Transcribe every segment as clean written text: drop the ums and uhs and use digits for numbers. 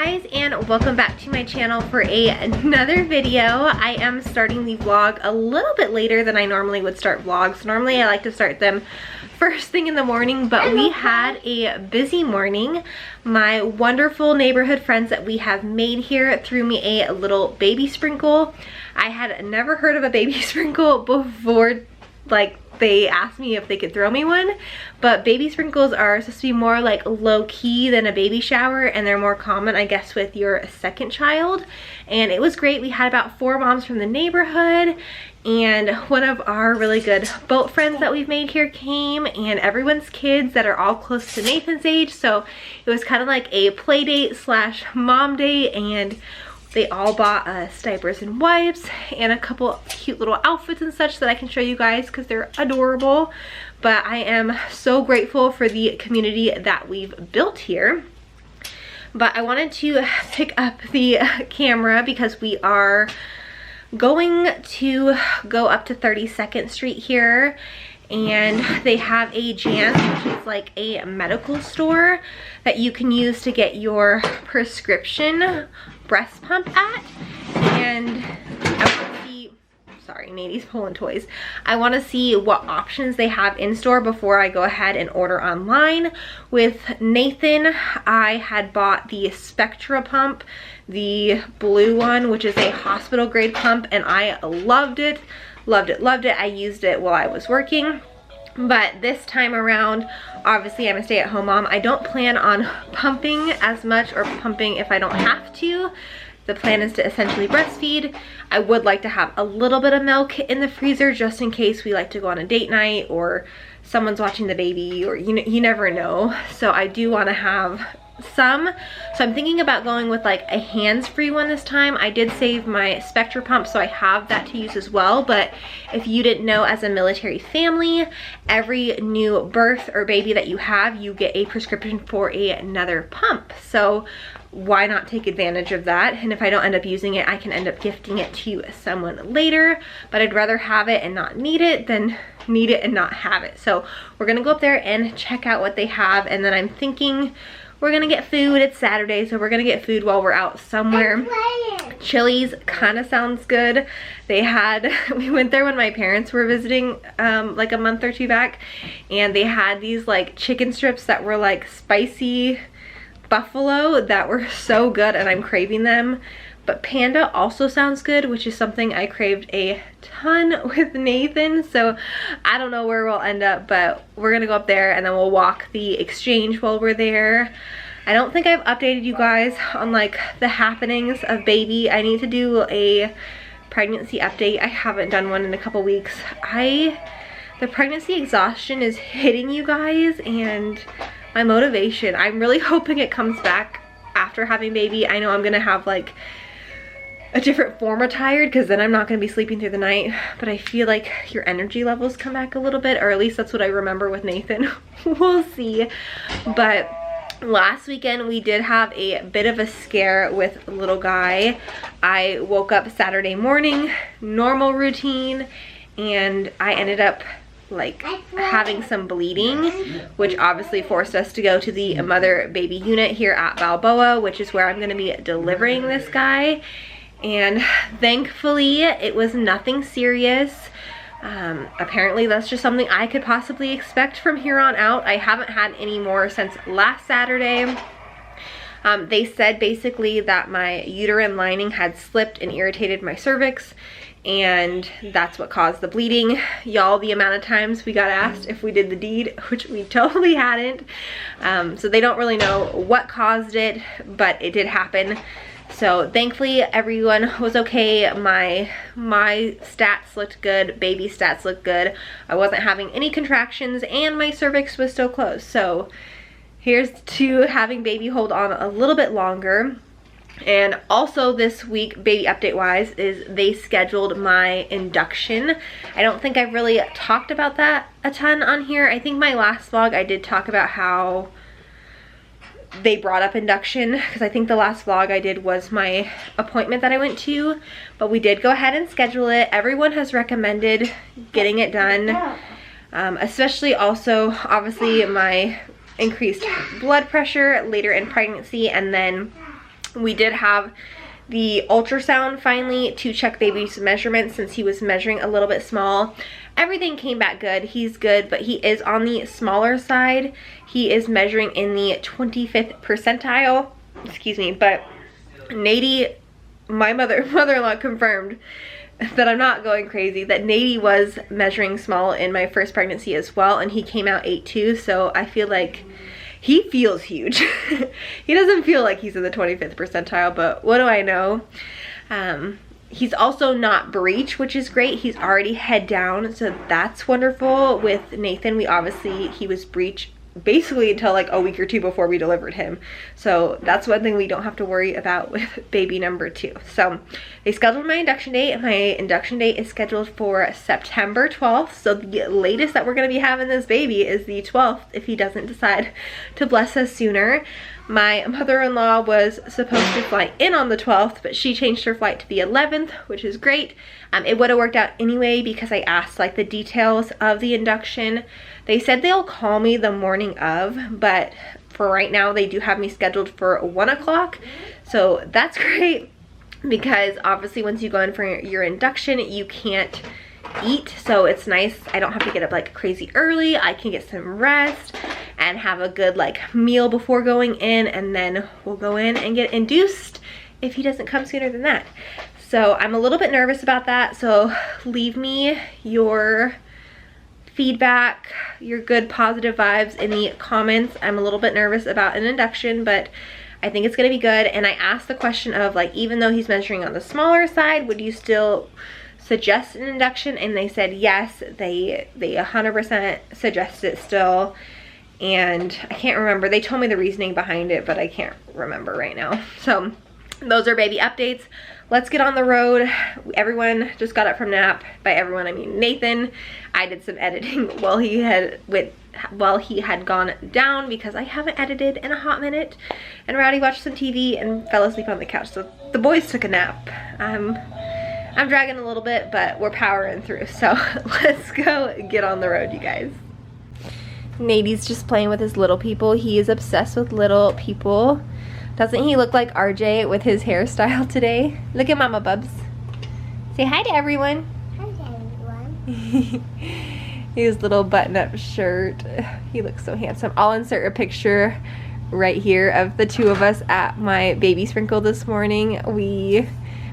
guys, and welcome back to my channel for another video. I am starting the vlog a little bit later than I normally would start vlogs. Normally I like to start them first thing in the morning, but we had a busy morning. My wonderful neighborhood friends that we have made here threw me a little baby sprinkle. I had never heard of a baby sprinkle before, like, they asked me if they could throw me one, but baby sprinkles are supposed to be more like low-key than a baby shower, and they're more common, I guess, with your second child. And it was great. We had about 4 moms from the neighborhood, and one of our really good boat friends that we've made here came, and everyone's kids that are all close to Nathan's age, so it was kind of like a play date slash mom date, and they all bought us diapers and wipes and a couple cute little outfits and such that I can show you guys because they're adorable. But I am so grateful for the community that we've built here. But I wanted to pick up the camera because we are going to go up to 32nd Street here, and they have a Janss, which is like a medical store that you can use to get your prescription breast pump at. And I want to see, sorry, Nady's pulling toys. I want to see what options they have in store before I go ahead and order online. With Nathan, I had bought the Spectra pump, the blue one, which is a hospital grade pump, and I loved it. Loved it, loved it. I used it while I was working. But this time around, obviously I'm a stay-at-home mom. I don't plan on pumping as much, or pumping if I don't have to. The plan is to essentially breastfeed. I would like to have a little bit of milk in the freezer just in case we like to go on a date night or someone's watching the baby, or you never know. So I do want to have some. So I'm thinking about going with like a hands-free one this time. I did save my Spectra pump, so I have that to use as well. But if you didn't know, as a military family, every new birth or baby that you have, you get a prescription for another pump. So why not take advantage of that? And if I don't end up using it, I can end up gifting it to someone later. But I'd rather have it and not need it than need it and not have it. So we're gonna go up there and check out what they have, and then I'm thinking we're gonna get food. It's Saturday, so we're gonna get food while we're out somewhere. Chili's kind of sounds good. They had, we went there when my parents were visiting like a month or 2 back, and they had these like chicken strips that were like spicy buffalo that were so good, and I'm craving them. But Panda also sounds good, which is something I craved a ton with Nathan. So I don't know where we'll end up, but we're gonna go up there and then we'll walk the exchange while we're there. I don't think I've updated you guys on like the happenings of baby. I need to do a pregnancy update. I haven't done one in a couple weeks. The pregnancy exhaustion is hitting you guys, and my motivation, I'm really hoping it comes back after having baby. I know I'm gonna have like a different form of tired, because then I'm not going to be sleeping through the night, but I feel like your energy levels come back a little bit, or at least that's what I remember with Nathan. We'll see. But last weekend we did have a bit of a scare with little guy. I woke up Saturday morning, normal routine, and I ended up like having some bleeding, which obviously forced us to go to the mother baby unit here at Balboa, which is where I'm going to be delivering this guy. And thankfully it was nothing serious. Apparently that's just something I could possibly expect from here on out. I haven't had any more since last Saturday. They said basically that my uterine lining had slipped and irritated my cervix, and that's what caused the bleeding. Y'all, the amount of times we got asked if we did the deed, which we totally hadn't. So they don't really know what caused it, but it did happen. So thankfully everyone was okay. My stats looked good, baby stats looked good. I wasn't having any contractions, and my cervix was still closed. So here's to having baby hold on a little bit longer. And also this week, baby update wise, is they scheduled my induction. I don't think I've really talked about that a ton on here. I think my last vlog I did talk about how they brought up induction, because I think the last vlog I did was my appointment that I went to, but we did go ahead and schedule it. Everyone has recommended getting it done, especially also obviously my increased blood pressure later in pregnancy, and then We did have the ultrasound finally to check baby's measurements since he was measuring a little bit small. Everything came back good. He's good, but he is on the smaller side. He is measuring in the 25th percentile. Excuse me, but Nady, my mother-in-law confirmed that I'm not going crazy, that Nady was measuring small in my first pregnancy as well, and he came out 8'2", so I feel like he feels huge. He doesn't feel like he's in the 25th percentile, but what do I know? He's also not breech, which is great. He's already head down, so that's wonderful. With Nathan, he was breech basically until like a week or two before we delivered him. So that's one thing we don't have to worry about with baby number 2. So they scheduled my induction date. My induction date is scheduled for September 12th. So the latest that we're going to be having this baby is the 12th if he doesn't decide to bless us sooner. My mother-in-law was supposed to fly in on the 12th, but she changed her flight to the 11th, which is great. It would have worked out anyway because I asked like the details of the induction. They said they'll call me the morning of, but for right now they do have me scheduled for 1 o'clock. So that's great because obviously once you go in for your induction, you can't eat. So it's nice. I don't have to get up like crazy early. I can get some rest and have a good like meal before going in, and then we'll go in and get induced if he doesn't come sooner than that. So I'm a little bit nervous about that. So leave me your feedback, your good positive vibes in the comments. I'm a little bit nervous about an induction, but I think it's gonna be good. And I asked the question of like, even though he's measuring on the smaller side, would you still suggest an induction? And they said yes, they 100% suggest it still. And I can't remember, they told me the reasoning behind it, but I can't remember right now. So those are baby updates. Let's get on the road. Everyone just got up from nap. By everyone I mean Nathan. I did some editing while he had gone down because I haven't edited in a hot minute. And Rowdy watched some TV and fell asleep on the couch. So the boys took a nap. I'm dragging a little bit, but we're powering through. So let's go get on the road, you guys. Nady's just playing with his little people. He is obsessed with little people. Doesn't he look like RJ with his hairstyle today? Look at Mama Bubs. Say hi to everyone. Hi to everyone. His little button-up shirt. He looks so handsome. I'll insert a picture right here of the two of us at my baby sprinkle this morning. We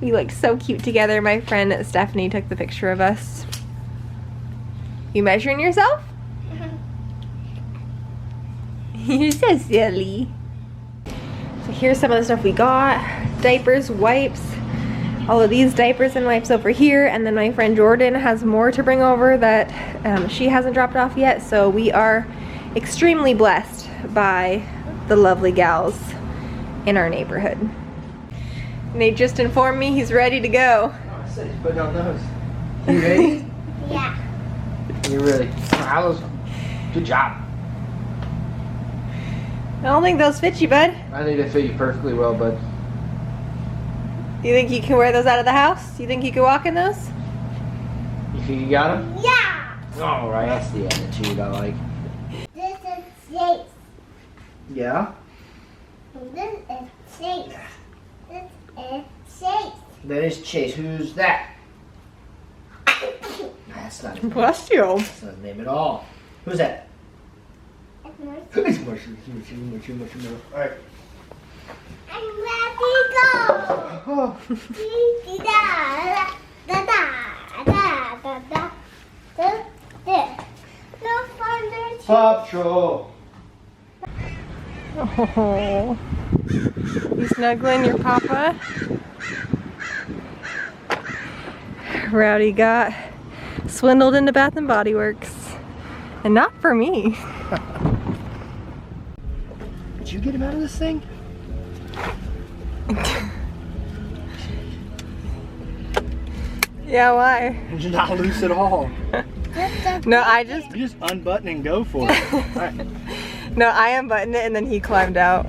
looked so cute together. My friend Stephanie took the picture of us. You measuring yourself? You're so silly. So here's some of the stuff we got. Diapers, wipes, all of these diapers and wipes over here. And then my friend Jordan has more to bring over that she hasn't dropped off yet. So we are extremely blessed by the lovely gals in our neighborhood. Nate just informed me he's ready to go. Oh, I said he's putting on those. You ready? Yeah. You really? Good job. I don't think those fit you, bud. I think they fit you perfectly well, bud. You think you can wear those out of the house? You think you can walk in those? You think you got them? Yeah. All right, that's the attitude I like. This is Chase. Yeah? This is Chase. This is Chase. That is Chase. Who's that? That's not his name. Bless you. That's not his name at all. Who's that? It's Mushy. All right. I'm ready to go. Oh. No fun. Paw Patrol. Oh, you snuggling your papa? Rowdy got swindled into Bath and Body Works, and not for me. Did you get him out of this thing? Yeah, why? It's not loose at all. No, I just You just unbutton and go for it. All right. no, I unbuttoned it and then he climbed out.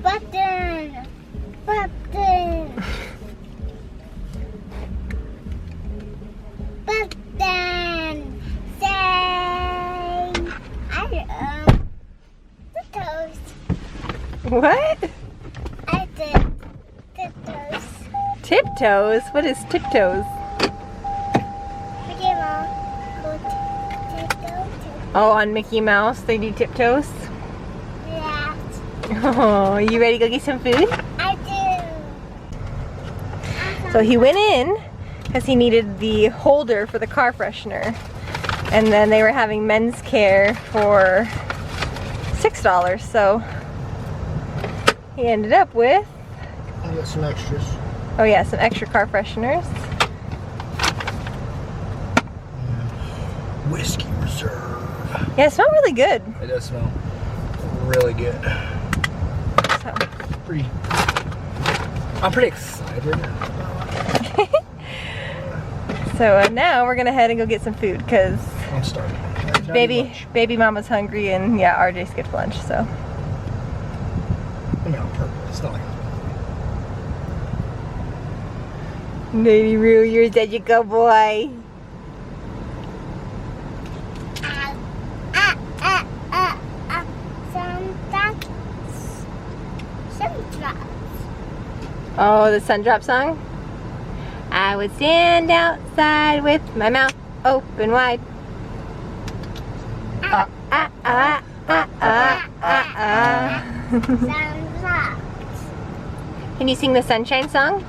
Button. Button. Button. Say, I What? I did those. Tiptoes? What is tiptoes? Mickey Mouse. Go to. Oh, on Mickey Mouse they do tiptoes? Yeah. Oh, you ready to go get some food? I do. So he went in because he needed the holder for the car freshener. And then they were having men's care for $6. So he ended up with, I got some extras. oh yeah, some extra car fresheners. Whiskey Reserve. Yeah, it smelled really good. It does smell really good. So. I'm pretty excited. So now we're gonna head and go get some food because I'm starving. baby mama's hungry and yeah, RJ skipped lunch, so. I mean, on purpose. It's not like Baby Roo, you're such a good boy. Oh, the Sundrop song? I would stand outside with my mouth open wide. Can you sing the Sunshine song?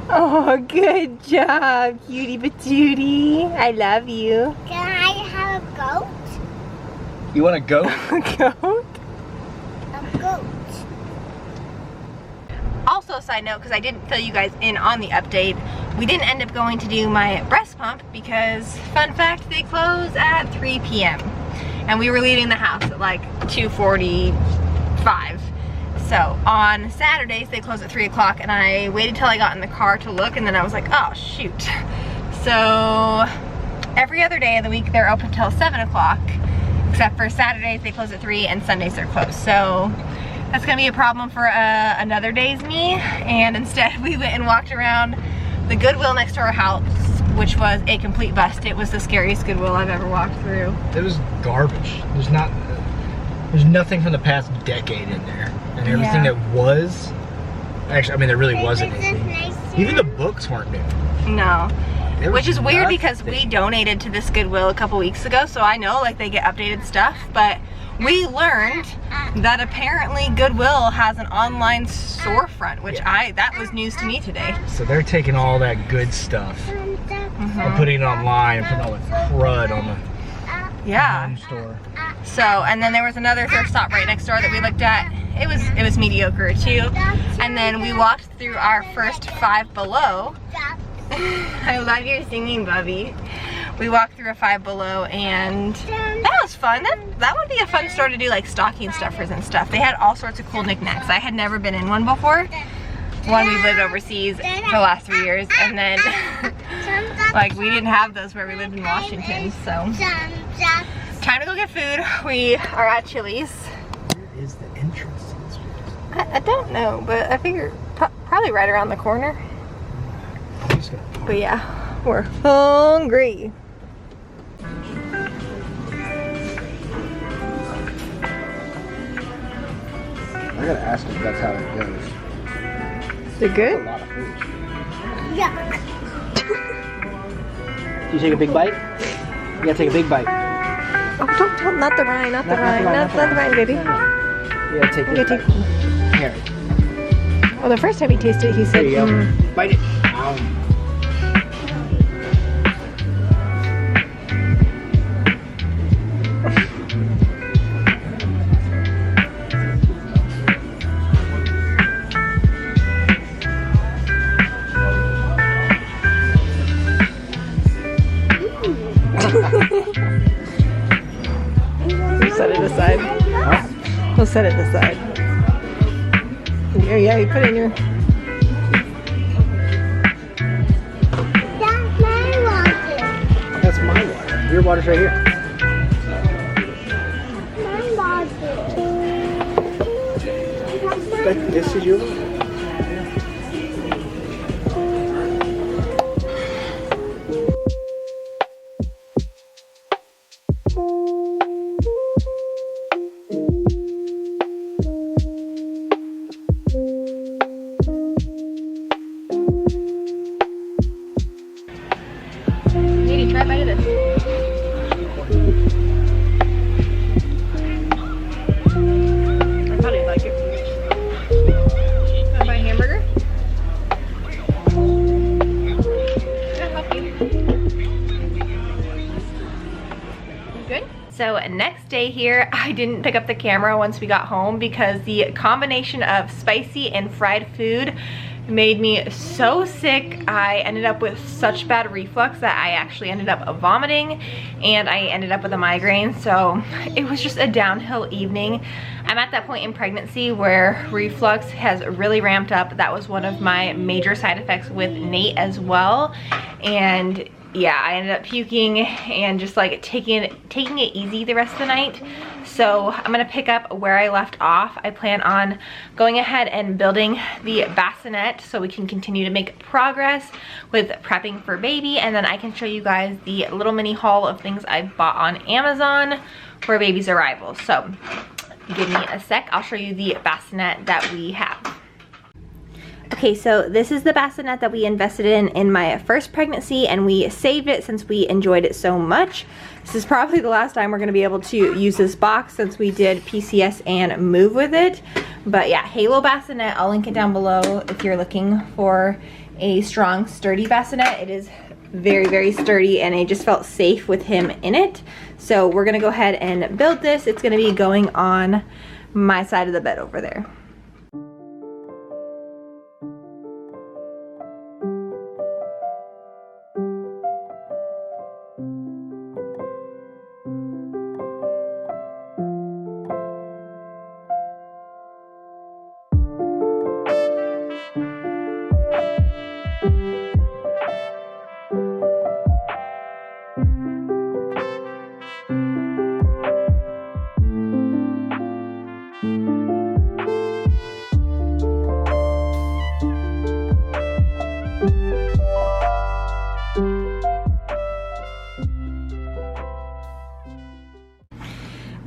Oh, good job, cutie patootie. I love you. Can I have a goat? You want to go? Goat? A goat. Also, side note, because I didn't fill you guys in on the update, we didn't end up going to do my breast pump because, fun fact, they close at 3 p.m. And we were leaving the house at like 2:45. So on Saturdays they close at 3 o'clock and I waited till I got in the car to look and then I was like, oh shoot. So every other day of the week they're open till 7 o'clock except for Saturdays they close at 3 and Sundays they're closed. So that's gonna be a problem for another day's me, and instead we went and walked around the Goodwill next to our house, which was a complete bust. It was the scariest Goodwill I've ever walked through. It was garbage. There's nothing from the past decade in there. And everything Yeah. that was, actually, I mean, there really wasn't anything. Even the books weren't new. No. There Which was is weird because we nothing. donated to this Goodwill a couple weeks ago, so I know like they get updated stuff, but we learned that apparently Goodwill has an online storefront, which that was news to me today. So they're taking all that good stuff and putting it online and putting all the crud on the Yeah. home store. So, and then there was another thrift stop right next door that we looked at. It was mediocre too. And then we walked through our first Five Below. I love your singing, Bubby. We walked through a Five Below and that was fun. That would be a fun store to do like stocking stuffers and stuff. They had all sorts of cool knickknacks. I had never been in one before. One, we've lived overseas for the last 3 years, and then like we didn't have those where we lived in Washington. So time to go get food. We are at Chili's. Where is the entrance to this place? I don't know, but I figure probably right around the corner. I'm just gonna park. But yeah, we're hungry. I gotta ask if that's how it goes. Is it good? A lot of food. Yuck. Do you take a big bite? You gotta take a big bite. Oh, don't, not the rind, not the rind, not the rind, baby. You gotta take Okay, this take. bite. Here. Well, the first time he tasted it, he There said, you go. "Mm." Bite it. set it aside. Yeah, you put it in your... That's my water. That's my water. Your water's right here. My water. This is your water. Maybe try a bite of this. I thought you'd like it. Want to buy a hamburger? I'll help you. You good? So next day here, I didn't pick up the camera once we got home because the combination of spicy and fried food made me so sick. I ended up with such bad reflux that I actually ended up vomiting and I ended up with a migraine. So it was just a downhill evening. I'm at that point in pregnancy where reflux has really ramped up. That was one of my major side effects with Nate as well. And yeah, I ended up puking and just like taking it easy the rest of the night. So I'm gonna pick up where I left off. I plan on going ahead and building the bassinet so we can continue to make progress with prepping for baby, and then I can show you guys the little mini haul of things I bought on Amazon for baby's arrival. So give me a sec, I'll show you the bassinet that we have. Okay, so this is the bassinet that we invested in my first pregnancy, and we saved it since we enjoyed it so much. This is probably the last time we're going to be able to use this box since we did PCS and move with it. But yeah, Halo bassinet, I'll link it down below if you're looking for a strong, sturdy bassinet. It is very, very sturdy, and I just felt safe with him in it. So we're going to go ahead and build this. It's going to be going on my side of the bed over there.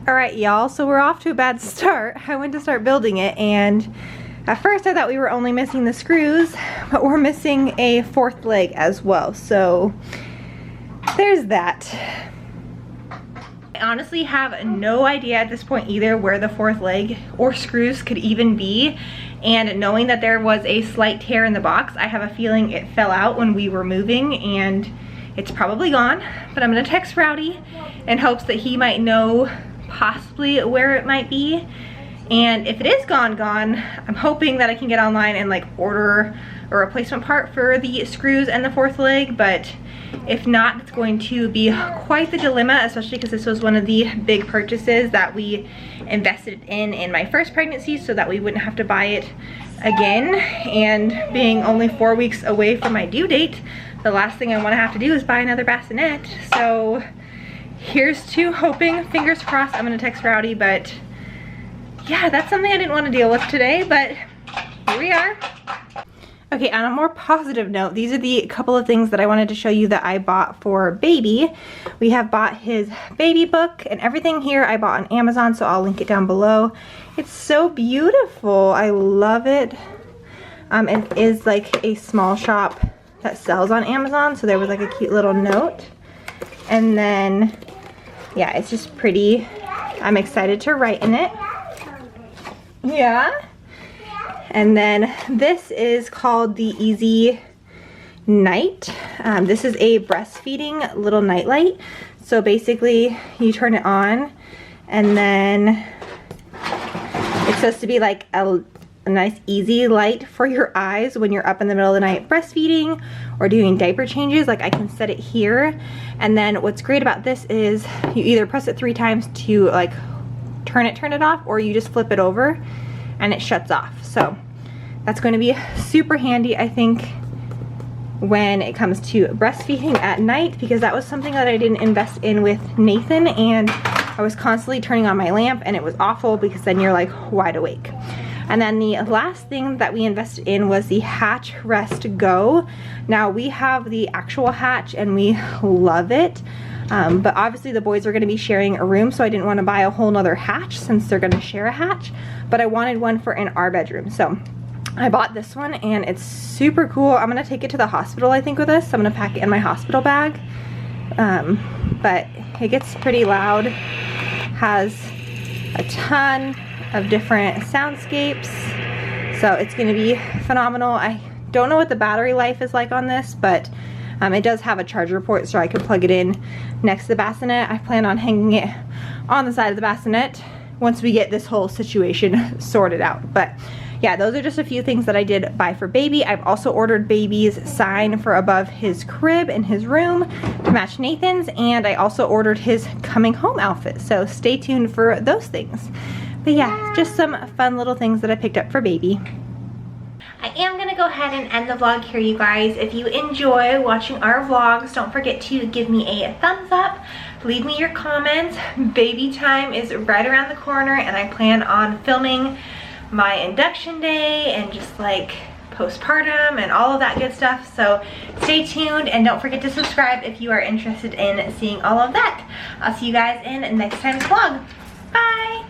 Alright y'all, so we're off to a bad start. I went to start building it, and at first I thought we were only missing the screws, but we're missing a fourth leg as well, so there's that. I honestly have no idea at this point either where the fourth leg or screws could even be, and knowing that there was a slight tear in the box, I have a feeling it fell out when we were moving and it's probably gone. But I'm gonna text Rowdy in hopes that he might know possibly where it might be, and if it is gone, I'm hoping that I can get online and like order a replacement part for the screws and the fourth leg. But if not, it's going to be quite the dilemma, especially because this was one of the big purchases that we invested in my first pregnancy so that we wouldn't have to buy it again. And being only 4 weeks away from my due date, the last thing I want to have to do is buy another bassinet. So here's to hoping, fingers crossed. I'm gonna text Rowdy, but yeah, that's something I didn't want to deal with today, but here we are. Okay, on a more positive note, these are the couple of things that I wanted to show you that I bought for baby. We have bought his baby book, and everything here I bought on Amazon, so I'll link it down below. It's so beautiful, I love it. It is like a small shop that sells on Amazon, so there was like a cute little note. And then, yeah, it's just pretty. I'm excited to write in it. Yeah. And then this is called the Easy Night. This is a breastfeeding little nightlight. So basically you turn it on, and then it's supposed to be like a nice easy light for your eyes when you're up in the middle of the night breastfeeding or doing diaper changes. Like I can set it here, and then what's great about this is you either press it 3 times to like turn it off, or you just flip it over and it shuts off. So that's going to be super handy, I think, when it comes to breastfeeding at night, because that was something that I didn't invest in with Nathan, and I was constantly turning on my lamp and it was awful because then you're like wide awake. And then the last thing that we invested in was the Hatch Rest Go. Now we have the actual Hatch and we love it. But obviously the boys are going to be sharing a room, so I didn't want to buy a whole nother Hatch since they're going to share a Hatch, but I wanted one for in our bedroom. So I bought this one and it's super cool. I'm going to take it to the hospital, I think, with us. I'm going to pack it in my hospital bag. But it gets pretty loud, has a ton of different soundscapes, so it's going to be phenomenal. I don't know what the battery life is like on this, but it does have a charger port, so I could plug it in next to the bassinet. I plan on hanging it on the side of the bassinet once we get this whole situation sorted out. But yeah, those are just a few things that I did buy for baby. I've also ordered baby's sign for above his crib in his room to match Nathan's, and I also ordered his coming home outfit, so stay tuned for those things. But yeah, just some fun little things that I picked up for baby. I am going to go ahead and end the vlog here, you guys. If you enjoy watching our vlogs, don't forget to give me a thumbs up. Leave me your comments. Baby time is right around the corner, and I plan on filming my induction day and just like postpartum and all of that good stuff. So stay tuned and don't forget to subscribe if you are interested in seeing all of that. I'll see you guys in next time's vlog. Bye!